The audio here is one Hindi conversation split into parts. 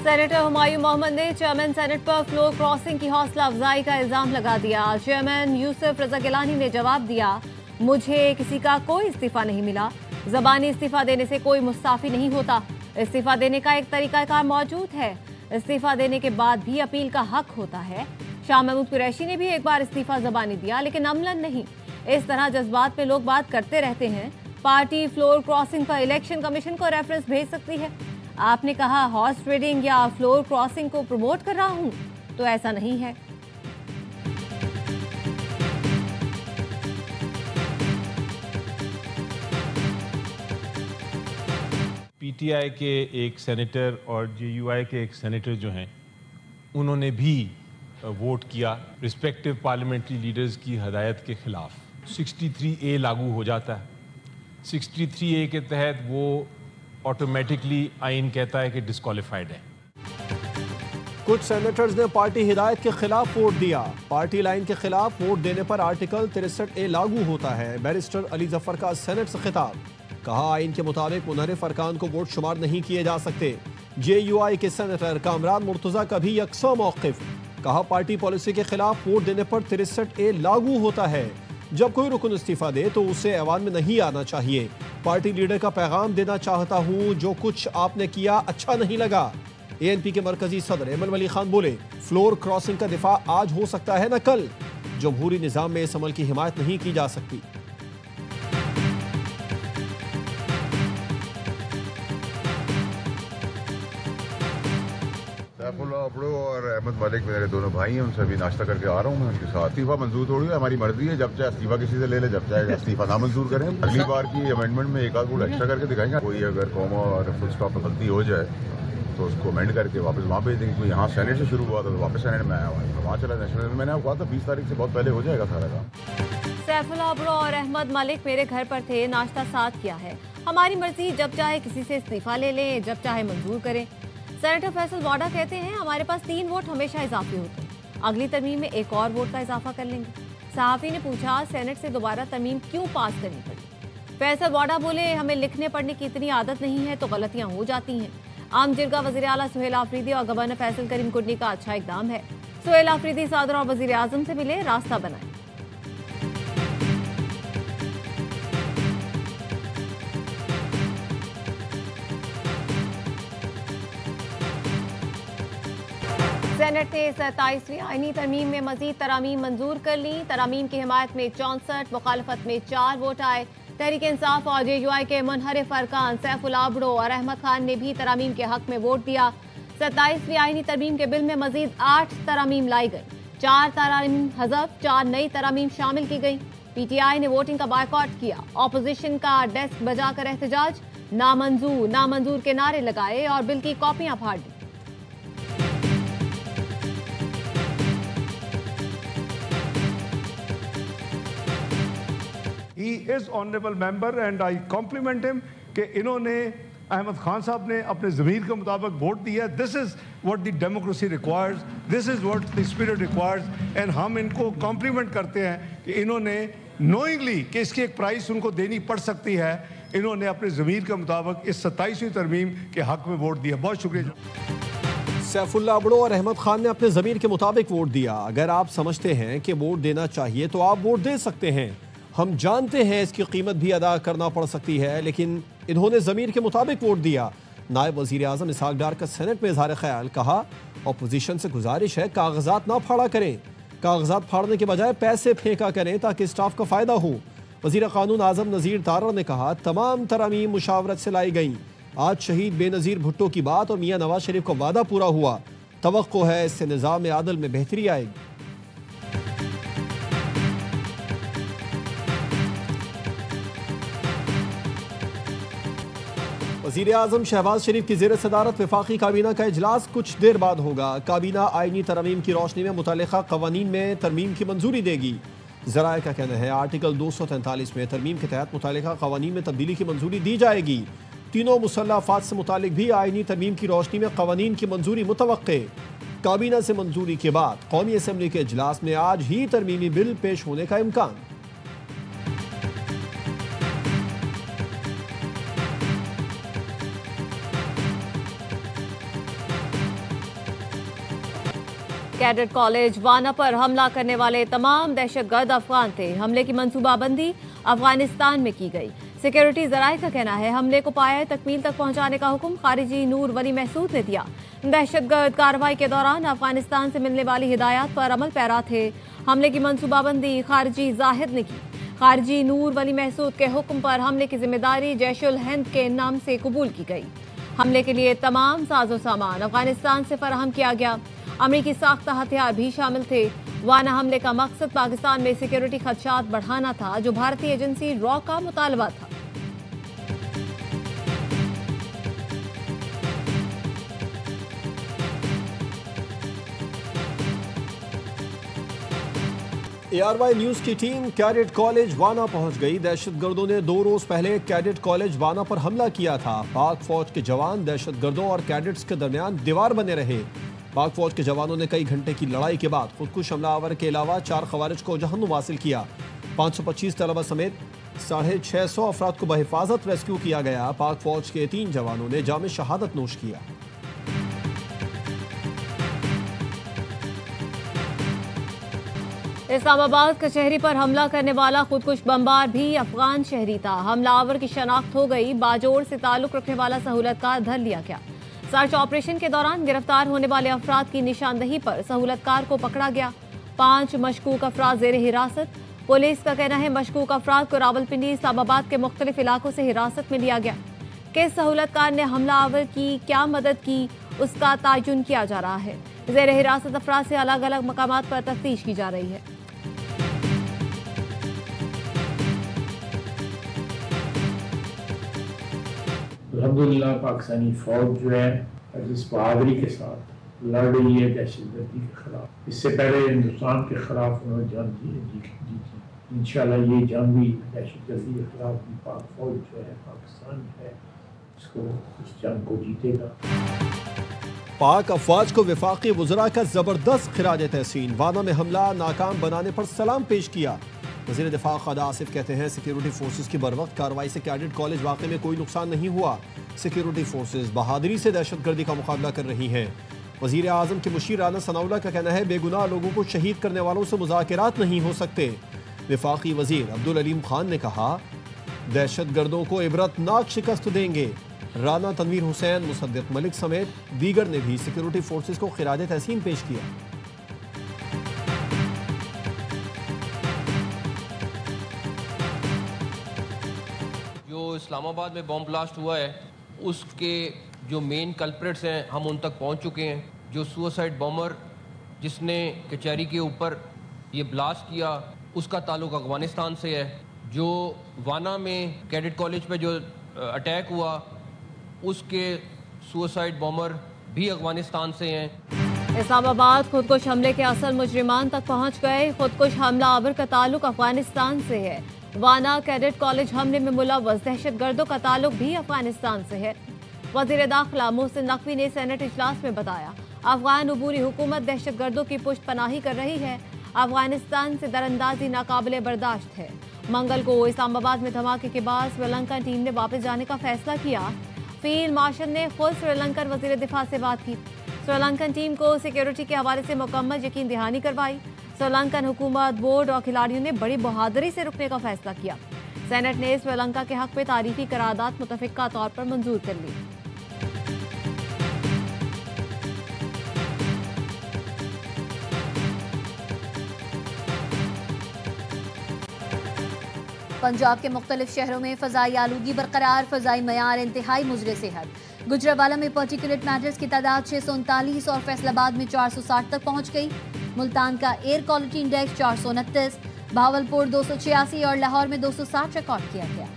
सेनेटर हुमायूं मोहम्मद ने चेयरमैन सेनेट पर फ्लोर क्रॉसिंग की हौसला अफजाई का इल्जाम लगा दिया। चेयरमैन यूसुफ रजा गिलानी ने जवाब दिया, मुझे किसी का कोई इस्तीफा नहीं मिला। जबानी इस्तीफा देने से कोई मुस्ताफी नहीं होता। इस्तीफा देने का एक तरीकाकार मौजूद है। इस्तीफा देने के बाद भी अपील का हक होता है। शाह महमूद कुरैशी ने भी एक बार इस्तीफा जबानी दिया, लेकिन अमलन नहीं। इस तरह जज्बात पे लोग बात करते रहते हैं। पार्टी फ्लोर क्रॉसिंग पर इलेक्शन कमीशन को रेफरेंस भेज सकती है। आपने कहा हॉर्स ट्रेडिंग या फ्लोर क्रॉसिंग को प्रमोट कर रहा हूं, तो ऐसा नहीं है। पीटीआई के एक सेनेटर और जेयूआई के एक सेनेटर जो हैं, उन्होंने भी वोट किया रिस्पेक्टिव पार्लियामेंट्री लीडर्स की हदायत के खिलाफ। 63A लागू हो जाता है। 63A के तहत वो ऑटोमेटिकली आइन कहता है कि डिस्क्वालिफाइड है। कुछ सेनेटर्स ने पार्टी हिदायत के खिलाफ वोट दिया। पार्टी लाइन के खिलाफ वोट देने पर आर्टिकल 63A लागू होता है। बैरिस्टर अली जफर का सेनेट से खिताब, कहा आइन के मुताबिक मुनहरिफ अरकान को वोट शुमार नहीं किए जा सकते। जेयूआई के सेनेटर कामरान मुर्तजा का भी यकसा मौक़िफ, कहा पार्टी पॉलिसी के खिलाफ वोट देने पर 63A लागू होता है। जब कोई रुकन इस्तीफा दे तो उसे ऐवान में नहीं आना चाहिए। पार्टी लीडर का पैगाम देना चाहता हूं, जो कुछ आपने किया अच्छा नहीं लगा। एएनपी के मरकजी सदर एमन वली खान बोले, फ्लोर क्रॉसिंग का दिफा आज हो सकता है न कल। जमहूरी निजाम में इस अमल की हिमायत नहीं की जा सकती। और अहमद मलिक मेरे दोनों भाई हैं, उनसे अभी नाश्ता करके आ रहा हूँ मैं उनके साथ। इस्तीफा मंजूर थोड़ी है, हमारी मर्जी है। जब चाहे इस्तीफा किसी से ले ले, जब चाहे इस्तीफा ना मंजूर करें। अगली बार की अमेंडमेंट में एक आध वोट एक्स्ट्रा करके दिखाएंगे। कोई अगर कॉमा और फुल स्टॉप पर गलती हो जाए तो उसको अमेंड करके वापस वहाँ भेज देंगे। तो यहाँ सेनेट से शुरू हुआ था तो वापस सेनेट में आया हुआ है, वहाँ चला नेशनल में। मैंने कहा था 20 तारीख से बहुत पहले हो जाएगा सारा काम। सैफुल्लाह बुरो और अहमद मलिक मेरे घर पर थे, नाश्ता साथ किया है। हमारी मर्जी, जब चाहे किसी से इस्तीफा ले लें, जब चाहे मंजूर करें। सेनेटर फैसल वाडा कहते हैं, हमारे पास 3 वोट हमेशा इजाफी होते हैं। अगली तरमीम में एक और वोट का इजाफा कर लेंगे। सहाफी ने पूछा, सेनेट से दोबारा तरमीम क्यों पास करनी पड़ी? फैसल वाडा बोले, हमें लिखने पढ़ने की इतनी आदत नहीं है तो गलतियां हो जाती हैं। आम जिरगा वज़ीर आला सुहेल आफरीदी और गवर्नर फैसल करीम कुर्नी का अच्छा इकदाम है। सुहेल आफरीदी सदर और वज़ीर आज़म से मिले, रास्ता बनाए। सेनेट ने 27वीं आईनी तरमीम में मजीद तरामीम मंजूर कर ली। तरामीम की हिमायत में 64, मुखालफत में 4 वोट आए। तहरीक इंसाफ और जेयूआई के मुनहरिफ अरकान सैफुल्लाह बुरो और अहमद खान ने भी तरामीम के हक में वोट दिया। 27वीं आईनी तरमीम के बिल में मजीद 8 तरामीम लाई गई। 4 तरामीम हज़फ, 4 नई तरामीम शामिल की गई। पीटीआई ने वोटिंग का बायकॉट किया। ऑपोजिशन का डेस्क बजाकर एहतजाज, नामंजूर के नारे लगाए और बिल की कॉपियां फाड़ दी। He is honorable member and I compliment him कि इन्होंने अहमद खान साहब ने अपने ज़मीर के मुताबिक वोट दिया। This is what the democracy requires, this is what the spirit requires and हम इनको कॉम्प्लीमेंट करते हैं कि इन्होंने knowingly कि इसकी एक प्राइस उनको देनी पड़ सकती है, इन्होंने अपने ज़मीर के मुताबिक इस 27वीं तरमीम के हक में वोट दिया। बहुत शुक्रिया। सैफुल्लाह बुरो और अहमद खान ने अपने ज़मीर के मुताबिक वोट दिया। अगर आप समझते हैं कि वोट देना चाहिए तो आप वोट दे सकते हैं। हम जानते हैं इसकी कीमत भी अदा करना पड़ सकती है, लेकिन इन्होंने ज़मीर के मुताबिक वोट दिया। नायब वज़ीर आज़म इसहाक डार का सेनेट में इज़हार ख्याल, कहा अपोजिशन से गुजारिश है कागजात ना फाड़ा करें, कागजात फाड़ने के बजाय पैसे फेंका करें ताकि स्टाफ का फ़ायदा हो। वज़ीर क़ानून आज़म नज़ीर तारर ने कहा तमाम तरामीम मुशावरत से लाई गई। आज शहीद बेनज़ीर भुट्टो की बात और मियाँ नवाज शरीफ का वादा पूरा हुआ। तवक्को है इससे निज़ाम आदल में बेहतरी आएगी। वज़ीर आज़म शहबाज शरीफ की ज़ेर सदारत वफाकी काबीना का इजलास कुछ देर बाद होगा। काबीना आइनी तरमीम की रोशनी में मुतल्लिक़ा क़वानीन में तरमीम की मंजूरी देगी। ज़राए का कहना है आर्टिकल 243 में तरमीम के तहत मुतल्लिक़ा क़वानीन में तब्दीली की मंजूरी दी जाएगी। तीनों मुसल्लह अफ़वाज से मुतालिक भी आइनी तरमीम की रोशनी में क़वानीन की मंजूरी मुतवक्के। काबीना से मंजूरी के बाद कौमी असम्बली के इजलास में आज ही तरमीमी बिल पेश होने का इम्कान। कैडेट कॉलेज वाना पर हमला करने वाले तमाम दहशतगर्द अफगान थे। हमले की मंसूबाबंदी अफगानिस्तान में की गई। सिक्योरिटी जराये का कहना है हमले को पाए तकमील तक पहुंचाने का हुक्म खारिजी नूर वली महसूद ने दिया। दहशतगर्द कार्रवाई के दौरान अफगानिस्तान से मिलने वाली हिदायत पर अमल पैरा थे। हमले की मंसूबाबंदी खारिजी जाहिद ने की। खारिजी नूर वली महसूद के हुक्म पर हमले की जिम्मेदारी जैश उल हिंद के नाम से कबूल की गई। हमले के लिए तमाम साजो सामान अफगानिस्तान से फराहम किया गया। अमरीकी साख्ता हथियार भी शामिल थे। वाना हमले का मकसद पाकिस्तान में सिक्योरिटी खदशात बढ़ाना था, जो भारतीय एजेंसी रॉ का मुतालबा था। ARY न्यूज की टीम कैडेट कॉलेज वाना पहुंच गई। दहशतगर्दों ने 2 रोज पहले कैडेट कॉलेज वाना पर हमला किया था। पाक फौज के जवान दहशतगर्दों और कैडेट्स के दरमियान दीवार बने रहे। पाक फौज के जवानों ने कई घंटे की लड़ाई के बाद खुदकुश हमलावर के अलावा 4 खवारिज को जहन्नुम हासिल किया। 525 तलबा समेत 650 अफराद को बहिफाजत रेस्क्यू किया गया। पाक फौज के 3 जवानों ने जाम शहादत नोश किया। इस्लामाबाद कचहरी पर हमला करने वाला खुदकुश बमबार भी अफगान शहरी था। हमलावर की शनाख्त हो गई। बाजोड़ से ताल्लुक रखने वाला सहूलतकार धर लिया गया। सर्च ऑपरेशन के दौरान गिरफ्तार होने वाले अफराद की निशानदही पर सहूलतकार को पकड़ा गया। 5 मशकूक अफराद जेर हिरासत। पुलिस का कहना है मशकूक अफराद को रावलपिंडी इस्लामाबाद के मुख्तलिफ इलाकों से हिरासत में लिया गया। किस सहूलतकार ने हमलावर की क्या मदद की, उसका तयन किया जा रहा है। जेर हिरासत अफराद से अलग अलग मकामात पर तफ्तीश की जा रही है। अल्हम्दुलिल्लाह पाकिस्तानी फौज जो है जिस बहादुरी के साथ लड़ रही है दहशतगर्दी के खिलाफ। इससे पहले हिंदुस्तान के खिलाफ उन्होंने जंग जी थी। इंशाल्लाह ये जंग भी दहशतगर्दी के खिलाफ भी पाक फौज जो है पाकिस्तान है इसको इस जंग को जीतेगा। पाक अफवाज को वफाकी वज़रा का जबरदस्त खिराज तहसीन। वाना में हमला नाकाम बनाने पर सलाम पेश किया। वज़ीर दिफा ख़ादा आसिफ कहते हैं सिक्योरिटी फोर्सेस की बरवक्त कार्रवाई से कैडेट कॉलेज वाक़े में कोई नुकसान नहीं हुआ। सिक्योरिटी फोर्सेस बहादुरी से दहशतगर्दी का मुकाबला कर रही हैं। वज़ीर आज़म के मुशीर राना सनाउल्लाह का कहना है बेगुनाह लोगों को शहीद करने वालों से मुज़ाकरात नहीं हो सकते। वफाकी वज़ीर अब्दुल अलीम खान ने कहा दहशतगर्दों को इबरतनाक शिकस्त देंगे। राना तनवीर हुसैन, मुसद्दिक मलिक समेत दीगर ने भी सिक्योरिटी फोर्सेस को खिराज तहसीन पेश किया। जो इस्लामाबाद में बॉम्ब ब्लास्ट हुआ है उसके जो मेन कल्प्रिट्स हैं हम उन तक पहुंच चुके हैं। जो सुसाइड बॉम्बर जिसने कचहरी के ऊपर ये ब्लास्ट किया उसका ताल्लुक अफगानिस्तान से है। जो वाना में कैडेट कॉलेज पे जो अटैक हुआ उसके सुसाइड बॉम्बर भी अफगानिस्तान से हैं। इस्लामाबाद खुदकुश हमले के असल मुजरिमान तक पहुंच गए। खुदकुश हमलावर का ताल्लुक अफगानिस्तान से है। वाना कैडेट कॉलेज हमले में मुलव्वस दहशतगर्दों का ताल्लुक भी अफगानिस्तान से है। वज़ीर दाखिला मोहसिन नकवी ने सेनेट इजलास में बताया अफगान अबूरी हुकूमत दहशतगर्दों की पुष्ट पनाही कर रही है। अफगानिस्तान से दरअंदाजी नाकाबिले बर्दाश्त है। मंगल को इस्लामाबाद में धमाके के बाद श्रीलंकन टीम ने वापस जाने का फैसला किया। फील्ड मार्शल ने खुद श्रीलंकन वज़ीर दिफा से बात की। श्रीलंकन टीम को सिक्योरिटी के हवाले से मुकम्मल यकीन दहानी करवाई। श्रीलंकन हुकूमत, बोर्ड और खिलाड़ियों ने बड़ी बहादुरी से रुकने का फैसला किया। सेनेट ने श्रीलंका के हक में तारीफी करारदाद मुतफिका तौर पर मंजूर कर ली। पंजाब के मुख्तलिफ शहरों में फ़ज़ाई आलूगी बरकरार, फ़ज़ाई मयार इंतहाई मुज़र सेहत। गुजरावाला में पार्टिकुलेट मैटर्स की तादाद 639 और फैसलाबाद में 460 तक पहुँच गई। मुल्तान का एयर क्वालिटी इंडेक्स 429, भावलपुर 286 और लाहौर में 260 रिकॉर्ड किया गया।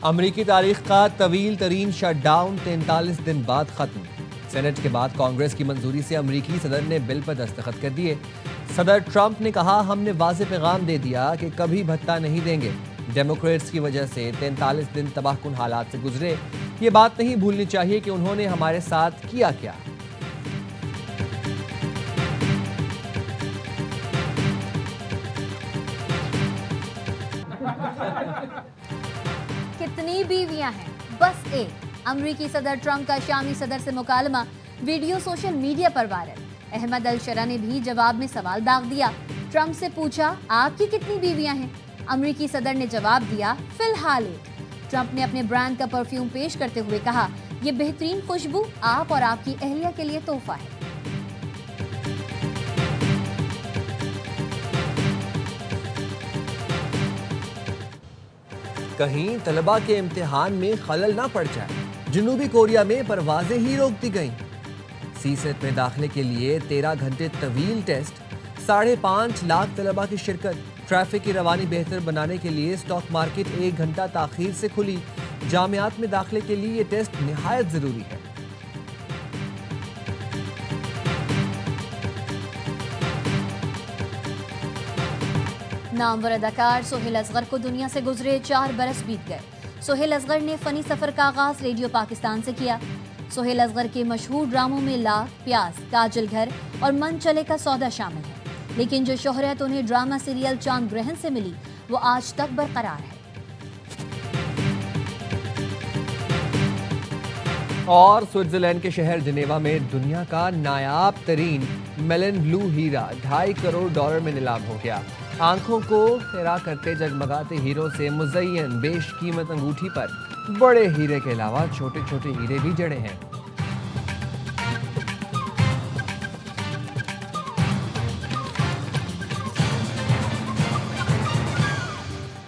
अमरीकी तारीख का तवील तरीन शटडाउन 43 दिन बाद खत्म। सेनेट के बाद कांग्रेस की मंजूरी से अमरीकी सदर ने बिल पर दस्तखत कर दिए। सदर ट्रंप ने कहा हमने वाज़ेह पैगाम दे दिया कि कभी भत्ता नहीं देंगे। डेमोक्रेट्स की वजह से 43 दिन तबाहकुन हालात से गुजरे। ये बात नहीं भूलनी चाहिए कि उन्होंने हमारे साथ किया क्या। बीवियां हैं? बस एक। अमरीकी सदर ट्रंप का शामी सदर से मुकालमा, वीडियो सोशल मीडिया पर वायरल। अहमद अल शरा ने भी जवाब में सवाल दाग दिया। ट्रंप से पूछा, आपकी कितनी बीवियां हैं? अमरीकी सदर ने जवाब दिया, फिलहाल एक। ट्रंप ने अपने ब्रांड का परफ्यूम पेश करते हुए कहा, यह बेहतरीन खुशबू आप और आपकी अहलिया के लिए तोहफा है। कहीं तलबा के इम्तिहान में खलल ना पड़ जाए, जनूबी कोरिया में परवाजें ही रोक दी गईं। सीसेट में दाखिले के लिए 13 घंटे तवील टेस्ट, 5.5 लाख तलबा की शिरकत। ट्रैफिक की रवानी बेहतर बनाने के लिए स्टॉक मार्केट 1 घंटा ताखीर से खुली। जामियात में दाखिले के लिए ये टेस्ट निहायत जरूरी है। नामवर अदाकार सोहेल असगर को दुनिया से गुजरे 4 बरस बीत गए। सोहेल असगर ने फनी सफर का आगाज रेडियो पाकिस्तान से किया। सोहेल असगर के मशहूर ड्रामों में लाख, प्यास, काजल घर और मन चले का सौदा शामिल है, लेकिन जो शोहरत उन्हें ड्रामा सीरियल चांद ग्रहण से मिली वो आज तक बरकरार है। और स्विट्जरलैंड के शहर जिनेवा में दुनिया का नायाब तरीन मेलन ब्लू हीरा $2.5 करोड़ में नीलाम हो गया। आंखों को खिरा करते जगमगाते हीरों से मुज़य्यन बेशकीमत अंगूठी पर बड़े हीरे के अलावा छोटे छोटे हीरे भी जड़े हैं।